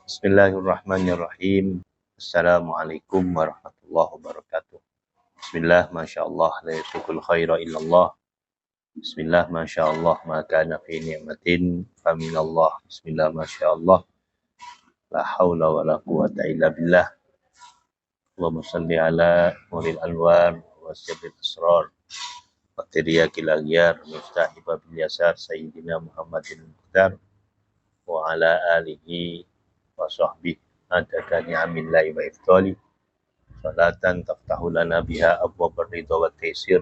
Bismillahirrahmanirrahim. Assalamualaikum warahmatullahi wabarakatuh. Bismillah, masyaallah, la yasukul khaira illallah. Bismillah, masyaallah, ma kana fi ni'matin faminallah. Bismillah, masyaallah, la hawla wa la quwata illa billah. Allahumma salli ala nuril anwar wa sirril asrar wa tiryakil aghyar miftahi babil yasar sayyidina Muhammadin Mukhtar wa ala alihi wa sahbihi adada ni'amillahi wa iftali salatan taftahu lana biha abwabur ridha wa taysir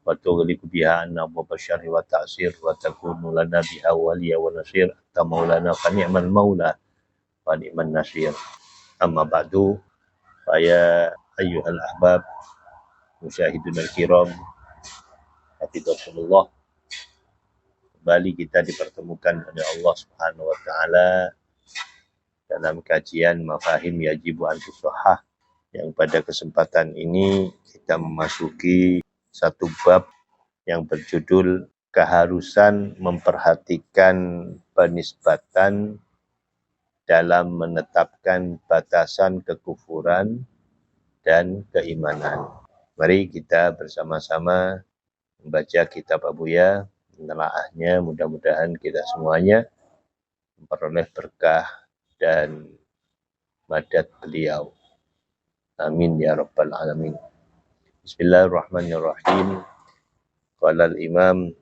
wa tughliqu biha anna abwabasy syarri wa ta'sir wa takunu lana biha waliya wa nasir anta maulana fa ni'mal maula wa ni'man nasir. Amma ba'du, fa ya ayyuhal ahbab musyahidun al-kiram hafizahumullah, kembali kita dipertemukan oleh Allah Subhanahu wa taala dalam kajian mafahim yajibu an tusahhah, yang pada kesempatan ini kita memasuki satu bab yang berjudul keharusan memperhatikan penisbatan dalam menetapkan batasan kekufuran dan keimanan. Mari kita bersama-sama membaca kitab Abuya, menelaahnya, mudah-mudahan kita semuanya memperoleh berkah dan madad beliau. Amin ya rabbal alamin. Bismillahirrahmanirrahim. Qala al-imam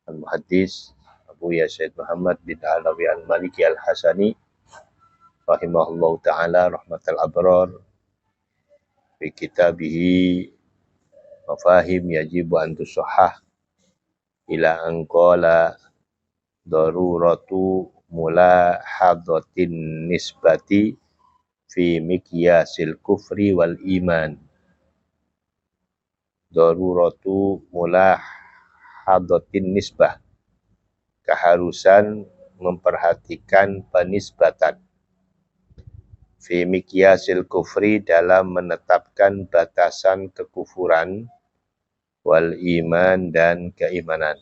al-muhaddis Abu Ya Syed Muhammad bin Alawi al-Maliki al-Hasani rahimahullahu ta'ala rahmatal abrar fi kitabihi mafahim yajibu an tusahhah ila an qala daruratu mulahadhatin nisbati fi miqyasil kufri wal iman. Daruratu mulahadhatin nisbah, keharusan memperhatikan penisbatan. Fi miqyasil kufri, dalam menetapkan batasan kekufuran, wal iman, dan keimanan.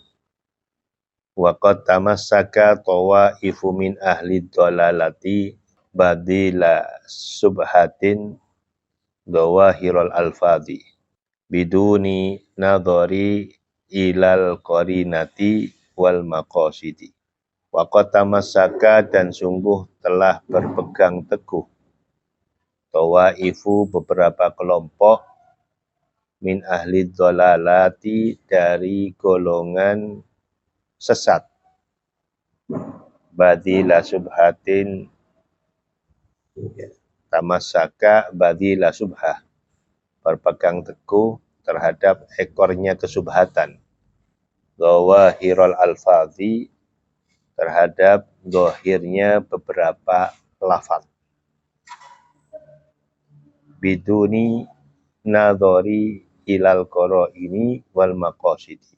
Wa qad tamassaka tawaifu min ahli dhalalati badila subhatin dawahirul alfadhi biduni nadhari ilal qarinati wal maqasidi. Wa qad tamassaka, dan sungguh telah berpegang teguh, tawaifu, beberapa kelompok, min ahli dhalalati, dari golongan sesat, badila subhatin, tamassaka badila subhah, berpegang teguh terhadap ekornya kesubhatan, zawahirul alfadhi, terhadap zahirnya beberapa lafaz, biduni nadhari ilal qaraini wal maqasidi,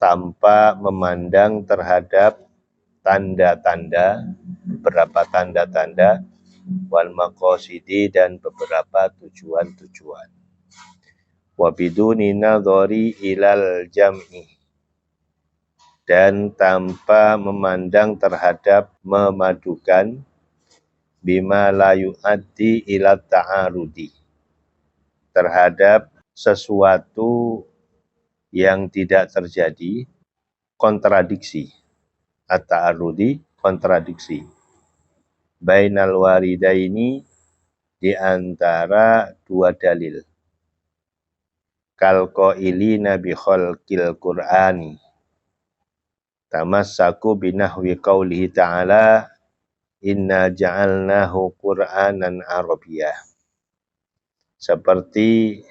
tanpa memandang terhadap tanda-tanda, beberapa tanda-tanda, wal maqasidi, dan beberapa tujuan-tujuan. Wa biduni nadhari ilal jam'i, dan tanpa memandang terhadap memadukan, bima la yu'addi ila ta'arudi, terhadap sesuatu yang tidak terjadi kontradiksi, at-ta'arudi, kontradiksi, bainal waridaini, di antara dua dalil, kal qailina bi khalqil qur'ani, tamassaku binahwi qaulihi ta'ala inna ja'alnahu qur'anan arabiyyah, seperti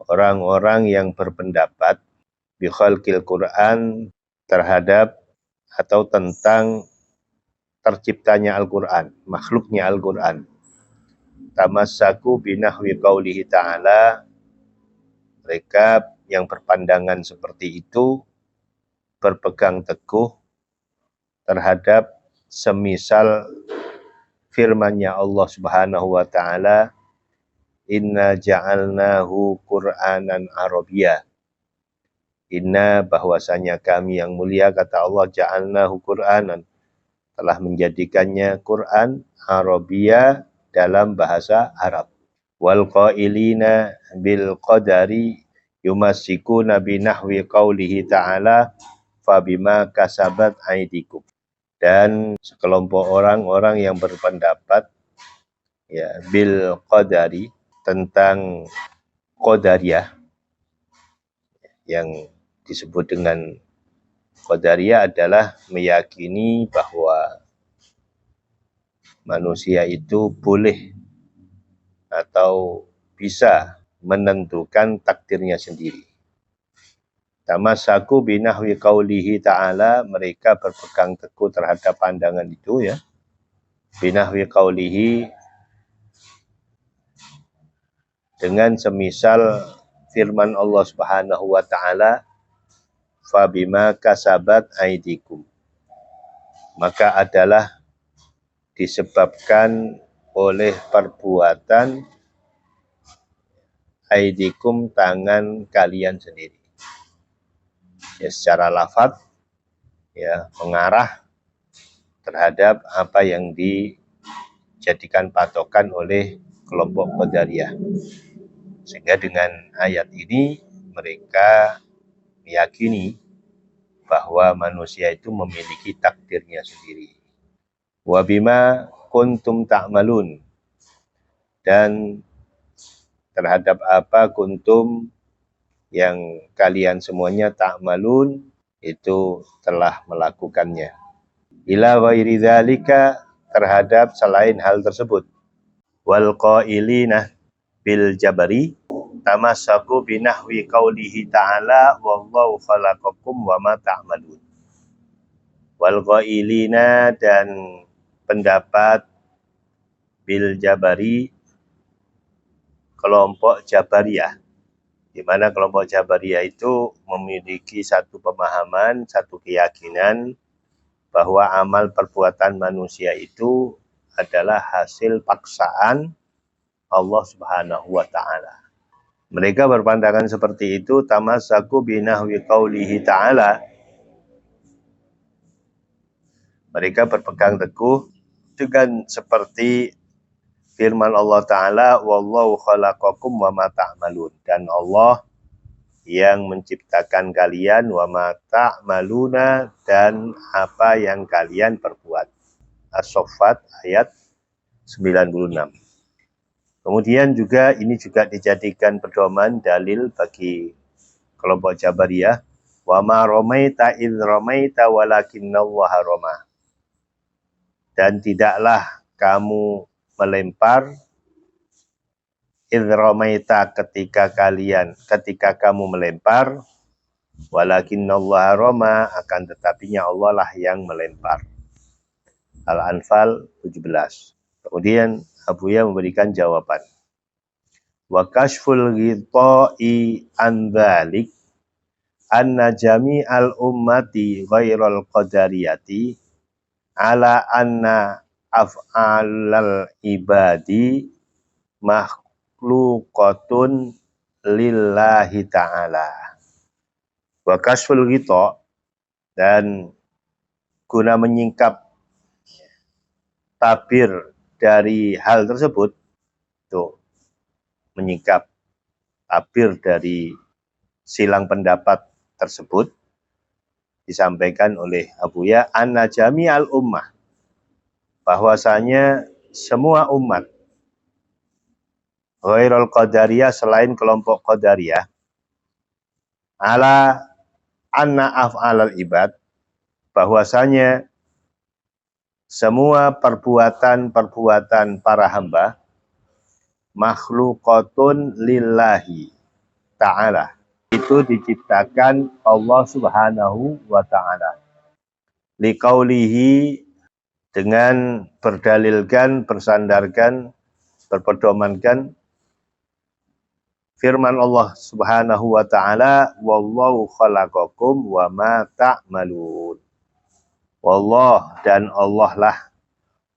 orang-orang yang berpendapat bi khalqil Qur'an, terhadap atau tentang terciptanya Al-Qur'an, makhluknya Al-Qur'an. Tamassaku binahwi qaulihi ta'ala, mereka yang berpandangan seperti itu berpegang teguh terhadap semisal firman-Nya Allah Subhanahu wa taala, inna ja'alnahu Qur'anan arabiyyah, Inna, bahwasanya kami yang mulia, kata Allah, ja'alnahu Qur'anan, telah menjadikannya Quran Arabia dalam bahasa Arab. Wal qailina bil qadari yumassikuna bi nahwi qaulihi ta'ala fabima kasabat aidikum. Dan sekelompok orang-orang yang berpendapat ya bil qadari, tentang qadariyah, yang disebut dengan qadariyah adalah meyakini bahwa manusia itu boleh atau bisa menentukan takdirnya sendiri. Tamassaku binahwi qaulihi ta'ala, mereka berpegang teguh terhadap pandangan itu ya. Binahwi qaulihi, dengan semisal firman Allah Subhanahu wa taala, fabima kasabat aidikum, maka adalah disebabkan oleh perbuatan aidikum, tangan kalian sendiri. Ya, secara lafaz ya mengarah terhadap apa yang dijadikan patokan oleh kelompok Qadariyah. Sehingga dengan ayat ini mereka meyakini bahwa manusia itu memiliki takdirnya sendiri. Wa bima kuntum ta'malun, dan terhadap apa kuntum, yang kalian semuanya ta'malun, itu telah melakukannya. Ila ghairi dzalika, terhadap selain hal tersebut. Wal qailina bil jabari tamassaku binahwi qaulihi ta'ala wallahu khalaqakum wa ma ta'malun. Wal qailina, dan pendapat bil jabari, kelompok Jabariyah, di mana kelompok Jabariyah itu memiliki satu pemahaman, satu keyakinan bahwa amal perbuatan manusia itu adalah hasil paksaan Allah Subhanahu wa taala. Mereka berpandangan seperti itu, tamassaku binahwi qaulihi ta'ala. Mereka berpegang teguh dengan seperti firman Allah Ta'ala, wallahu khalaqakum wa ma ta'malun, dan Allah yang menciptakan kalian, wa ma ta'maluna, dan apa yang kalian perbuat. As-Saffat ayat 96. Kemudian juga ini juga dijadikan pedoman dalil bagi kelompok Jabariyah, wa ma ramaita idz ramaita walakinnallaha rama, dan tidaklah kamu melempar idz ramaita, ketika kamu melempar, walakinnallaha rama, akan tetapinya Allah lah yang melempar. Al-Anfal 17. Kemudian Abuya memberikan jawaban. Wa kashful ghita'i an dzalik anna jami'al ummati ghairal qadariyati ala anna af'alal ibadi makhluqatun lillahi ta'ala. Wa kashful ghita', dan guna menyingkap tabir dari hal tersebut, tuh menyingkap tabir dari silang pendapat tersebut, disampaikan oleh Abuya, anna jami'al ummah, bahwasanya semua umat, ghairul qadariyah, selain kelompok qadariyah, ala anna af'alal ibad, bahwasanya semua perbuatan-perbuatan para hamba makhluqatun lillahi ta'ala, itu diciptakan Allah Subhanahu wa ta'ala. Liqaulihi, dengan berdalilkan, bersandarkan, berpedomankan firman Allah Subhanahu wa ta'ala, wallahu khalaqakum wa ma ta'malun. Wallah, dan Allah lah,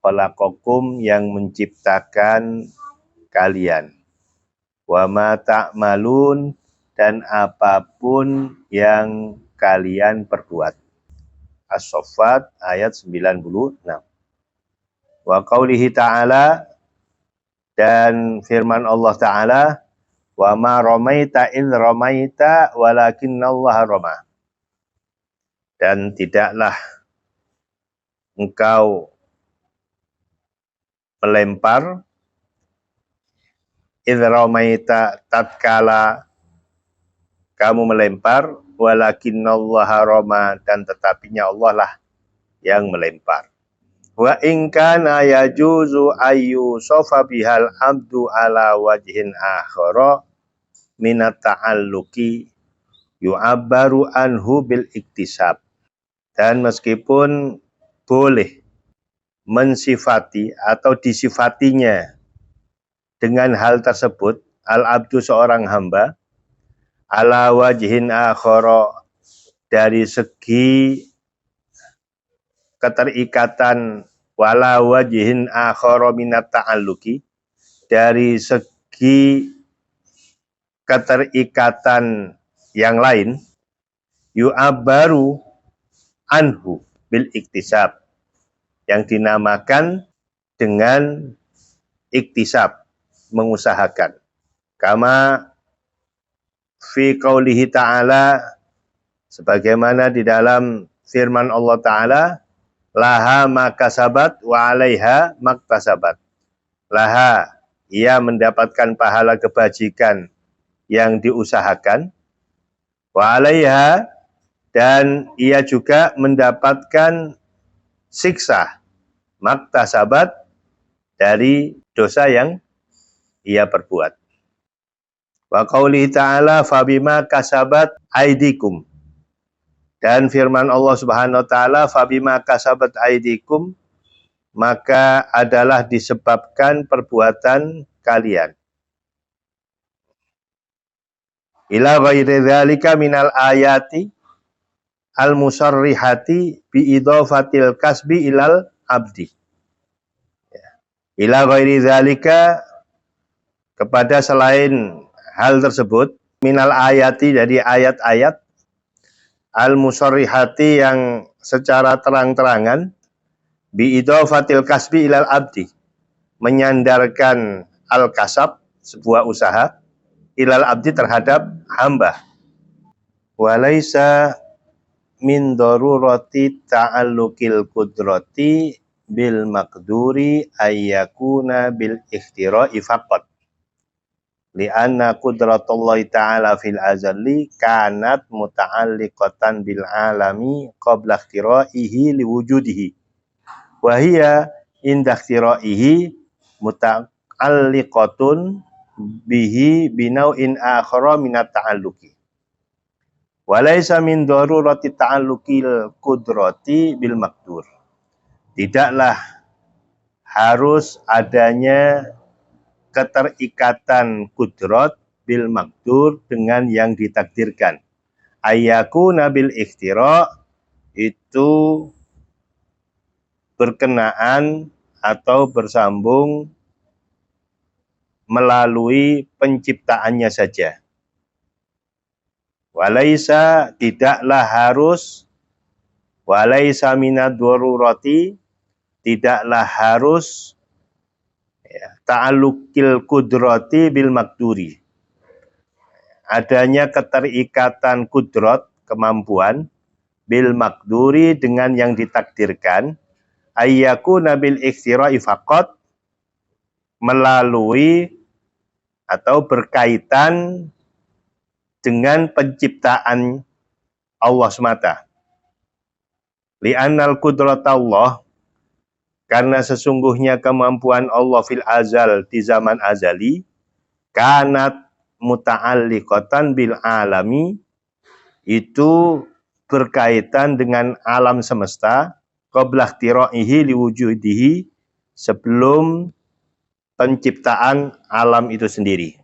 khalaqakum, yang menciptakan kalian, wa ma ta'malun, dan apapun yang kalian perbuat. As-Saffat ayat 96. Wa qaulihi ta'ala, dan firman Allah Ta'ala, wa ma ramaita idh ramaita walakinnallaha rama. Dan tidaklah engkau melempar idh ramaita tatkala kamu melempar, walakinnallaha rama, dan tetapinya Allah lah yang melempar. Wa in kana yajuzu ayyu sofa bihal abdu ala wajhin akhara minat ta'alluqi yu'abbaru anhu bil iktisab. Dan meskipun boleh mensifati atau disifatinya dengan hal tersebut, al-abdu seorang hamba, ala wajhin akhara, dari segi keterikatan, wala wajhin akhara minat ta'alluqi, dari segi keterikatan yang lain, yu'abbaru anhu bil iktisab, yang dinamakan dengan iktisab, mengusahakan. Kama fi qaulihi ta'ala, sebagaimana di dalam firman Allah Ta'ala, laha makasabat wa alaiha maktasabat. Laha, ia mendapatkan pahala kebajikan yang diusahakan, wa alaiha, dan ia juga mendapatkan siksa maktasabat, dari dosa yang ia perbuat. Wa qaulihi ta'ala fabima kasabat aidikum, dan firman Allah Subhanahu wa taala fabima kasabat aidikum, maka adalah disebabkan perbuatan kalian. Ila ghairi dzalika minal ayati al musarrihati bi idhafatil kasbi ilal abdi. Ila ghairi dzalika, kepada selain hal tersebut, minal ayati, dari ayat-ayat, al musarrihati, yang secara terang-terangan, bi idhafatil kasbi ilal abdi, menyandarkan al kasab, sebuah usaha, ilal abdi, terhadap hamba. Walaisa min darurati ta'alluqil qudrati bil maqduri ayyakuna bil ikhtira'i faqat, li'anna qudratullahi ta'ala fil azali kanat muta'alliqatan bil alami qabla ikhtira'ihi liwujudihi, wa hiya inda ikhtira'ihi muta'alliqatun bihi binau'in akhara minat ta'alluqi. Walaysa min darurati ta'alluqil qudrati bil maqdur. Tidaklah harus adanya keterikatan kudrat bil maqdur, dengan yang ditakdirkan. Ayyakuna bil ikhtira, itu berkenaan atau bersambung melalui penciptaannya saja. Walaisa, tidaklah harus, walaisa minad darurati, tidaklah harus, ta'alluqil qudrati bil maqduri, adanya keterikatan kudrat, kemampuan, bil maqduri, dengan yang ditakdirkan, ayyakuna bil ikhtira'i faqat, melalui atau berkaitan dengan penciptaan Allah semata. Li'annal qudratallah, karena sesungguhnya kemampuan Allah fil azal, di zaman azali, kanat muta'alliqatan bil alami, itu berkaitan dengan alam semesta, qabla ikhtira'ihi liwujudihi, sebelum penciptaan alam itu sendiri.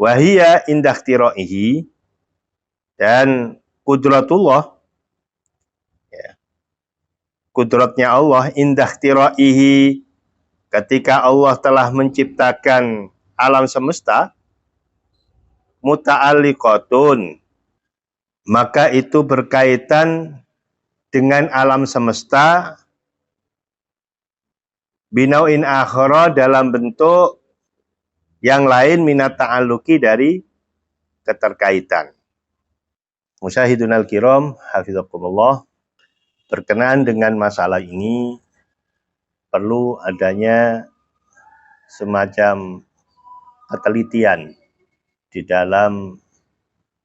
Wahia inda ikhtira'ihi, dan kudratullah, kudratnya Allah, inda ikhtira'ihi, ketika Allah telah menciptakan alam semesta, muta'alliqatun, maka itu berkaitan dengan alam semesta binauin akhara dalam bentuk yang lain minat ta'alluqi dari keterkaitan. Musyahidun al-kiram, hafizakumullah, berkenaan dengan masalah ini perlu adanya semacam ketelitian di dalam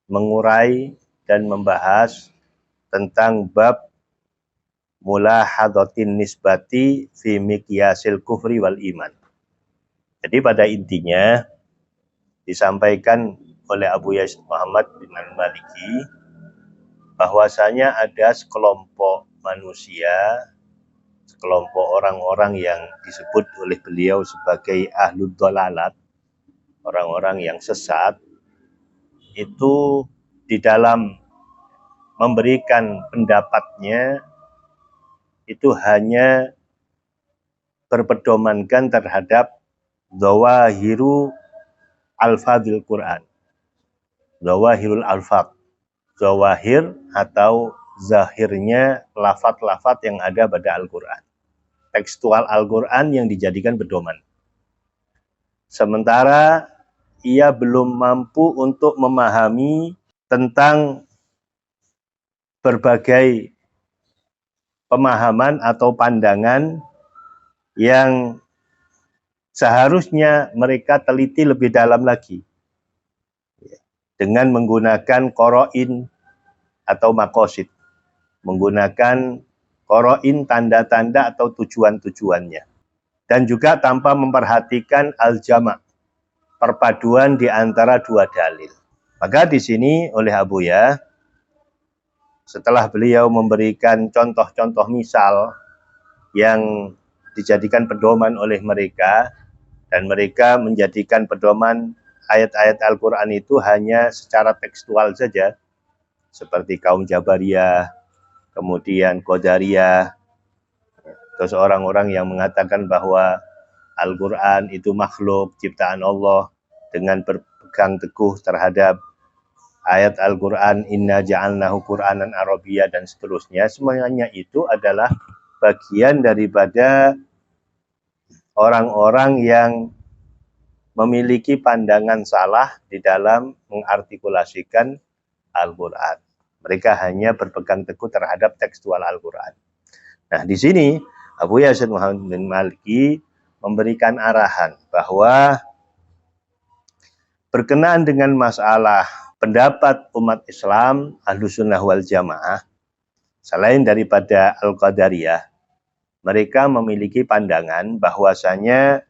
mengurai dan membahas tentang bab mulahadhatin nisbati fi miqyasil kufri wal iman. Jadi pada intinya disampaikan oleh Abu Yazid Muhammad bin al-Maliki bahwasanya ada sekelompok manusia, sekelompok orang-orang yang disebut oleh beliau sebagai ahlud dhalalat, orang-orang yang sesat, itu di dalam memberikan pendapatnya itu hanya berpedomankan terhadap zawahiru alfadil Quran, zawahirul alfad, zawahir atau zahirnya lafaz-lafaz yang ada pada Al-Quran, tekstual Al-Quran yang dijadikan pedoman. Sementara ia belum mampu untuk memahami tentang berbagai pemahaman atau pandangan yang seharusnya mereka teliti lebih dalam lagi dengan menggunakan qoro'in atau makosid, menggunakan qoro'in tanda-tanda atau tujuan-tujuannya, dan juga tanpa memperhatikan al-jama', perpaduan di antara dua dalil. Maka di sini oleh Abuya, setelah beliau memberikan contoh-contoh misal yang dijadikan pedoman oleh mereka, dan mereka menjadikan pedoman ayat-ayat Al-Quran itu hanya secara tekstual saja, seperti kaum Jabariyah, kemudian Qadariyah, terus orang-orang yang mengatakan bahwa Al-Quran itu makhluk, ciptaan Allah, dengan berpegang teguh terhadap ayat Al-Quran, inna ja'alnahu Qur'anan Arabiyya, dan seterusnya. Semuanya itu adalah bagian daripada orang-orang yang memiliki pandangan salah di dalam mengartikulasikan Al-Quran. Mereka hanya berpegang teguh terhadap tekstual Al-Quran. Nah, di sini Abu Yazid Muhammad bin Maliki memberikan arahan bahwa berkenaan dengan masalah pendapat umat Islam Ahlussunnah wal Jamaah, selain daripada Al-Qadariyah, mereka memiliki pandangan bahwasanya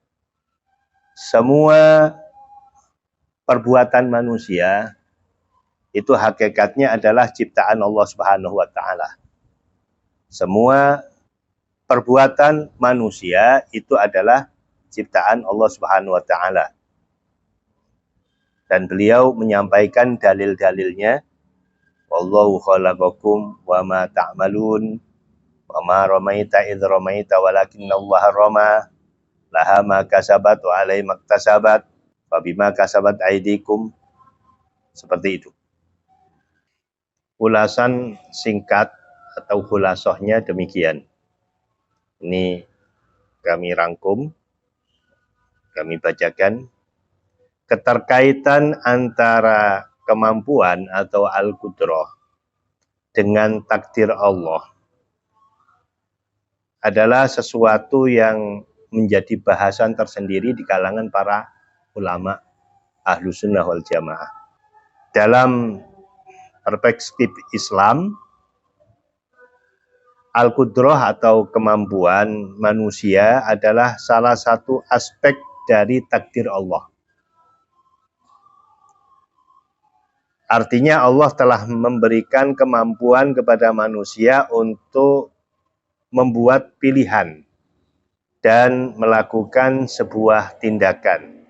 semua perbuatan manusia itu hakikatnya adalah ciptaan Allah Subhanahu wa taala. Semua perbuatan manusia itu adalah ciptaan Allah Subhanahu wa taala. Dan beliau menyampaikan dalil-dalilnya, wallahu khalaqakum wa ma ta'malun wa ma ramaita idz ramaita walakinallaha rama laha ma kasabat wa alaihi maktasabat wa bima kasabat aidikum. Seperti itu. Ulasan singkat atau khulasohnya demikian. Ini kami rangkum, kami bacakan. Keterkaitan antara kemampuan atau al-qudrah dengan takdir Allah adalah sesuatu yang menjadi bahasan tersendiri di kalangan para ulama Ahlussunnah wal Jamaah. Dalam perspektif Islam, al-qudrah atau kemampuan manusia adalah salah satu aspek dari takdir Allah. Artinya Allah telah memberikan kemampuan kepada manusia untuk membuat pilihan dan melakukan sebuah tindakan.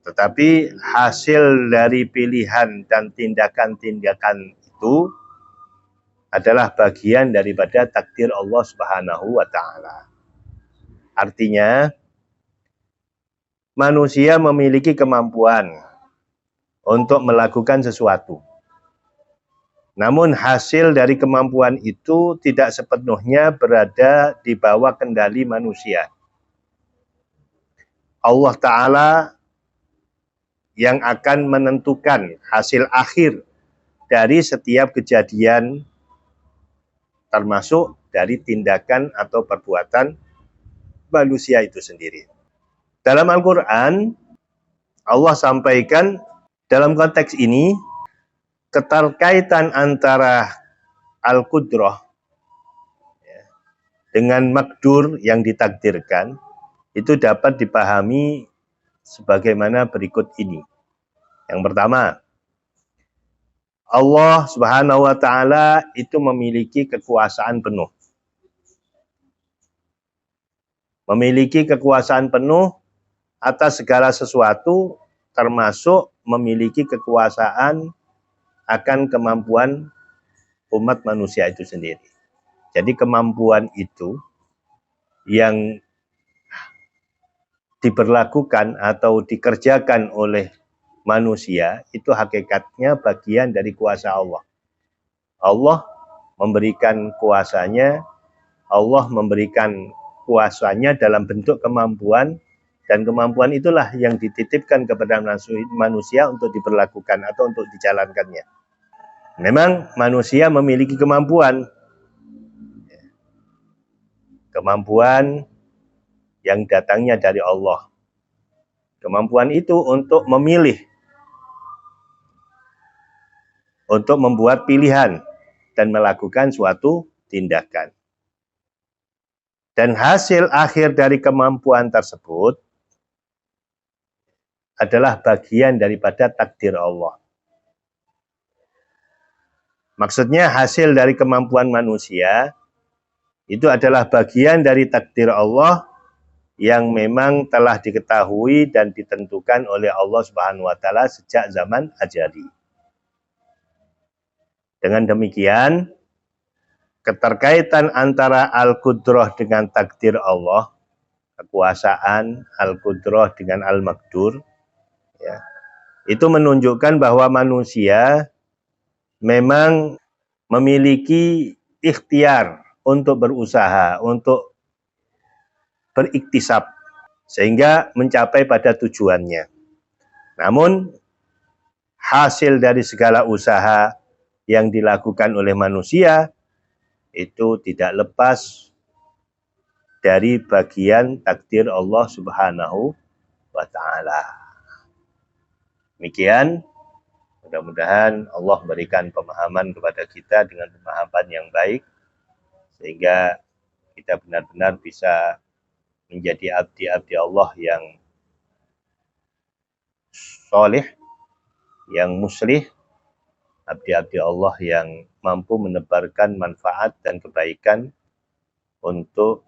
Tetapi hasil dari pilihan dan tindakan-tindakan itu adalah bagian daripada takdir Allah Subhanahu wa taala. Artinya manusia memiliki kemampuan untuk melakukan sesuatu. Namun hasil dari kemampuan itu tidak sepenuhnya berada di bawah kendali manusia. Allah Ta'ala yang akan menentukan hasil akhir dari setiap kejadian, termasuk dari tindakan atau perbuatan manusia itu sendiri. Dalam Al-Quran, Allah sampaikan dalam konteks ini, keterkaitan antara Al-Qudrah dengan makdur yang ditakdirkan, itu dapat dipahami sebagaimana berikut ini. Yang pertama, Allah Subhanahu wa Ta'ala itu memiliki kekuasaan penuh. Memiliki kekuasaan penuh atas segala sesuatu, termasuk memiliki kekuasaan akan kemampuan umat manusia itu sendiri. Jadi kemampuan itu yang diberlakukan atau dikerjakan oleh manusia itu hakikatnya bagian dari kuasa Allah. Allah memberikan kuasanya, Allah memberikan kuasanya dalam bentuk kemampuan, dan kemampuan itulah yang dititipkan kepada manusia untuk diberlakukan atau untuk dijalankannya. Memang manusia memiliki kemampuan yang datangnya dari Allah. Kemampuan itu untuk memilih, untuk membuat pilihan dan melakukan suatu tindakan. Dan hasil akhir dari kemampuan tersebut adalah bagian daripada takdir Allah. Maksudnya hasil dari kemampuan manusia itu adalah bagian dari takdir Allah yang memang telah diketahui dan ditentukan oleh Allah Subhanahu wa Ta'ala sejak zaman ajali. Dengan demikian, keterkaitan antara Al-Qudrah dengan takdir Allah, kekuasaan Al-Qudrah dengan Al-Maqdur, ya, itu menunjukkan bahwa manusia memang memiliki ikhtiar untuk berusaha, untuk beriktisab, sehingga mencapai pada tujuannya. Namun, hasil dari segala usaha yang dilakukan oleh manusia itu tidak lepas dari bagian takdir Allah Subhanahu wa Ta'ala. Demikian, mudah-mudahan Allah berikan pemahaman kepada kita dengan pemahaman yang baik, sehingga kita benar-benar bisa menjadi abdi-abdi Allah yang soleh, yang muslih, abdi-abdi Allah yang mampu menebarkan manfaat dan kebaikan untuk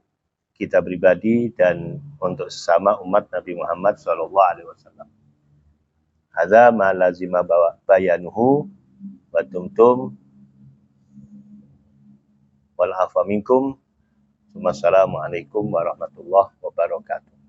kita pribadi dan untuk sesama umat Nabi Muhammad SAW. Hadza ma lazima bayanuhu wa tumtum wal afa minkum. Wassalamualaikum warahmatullahi wabarakatuh.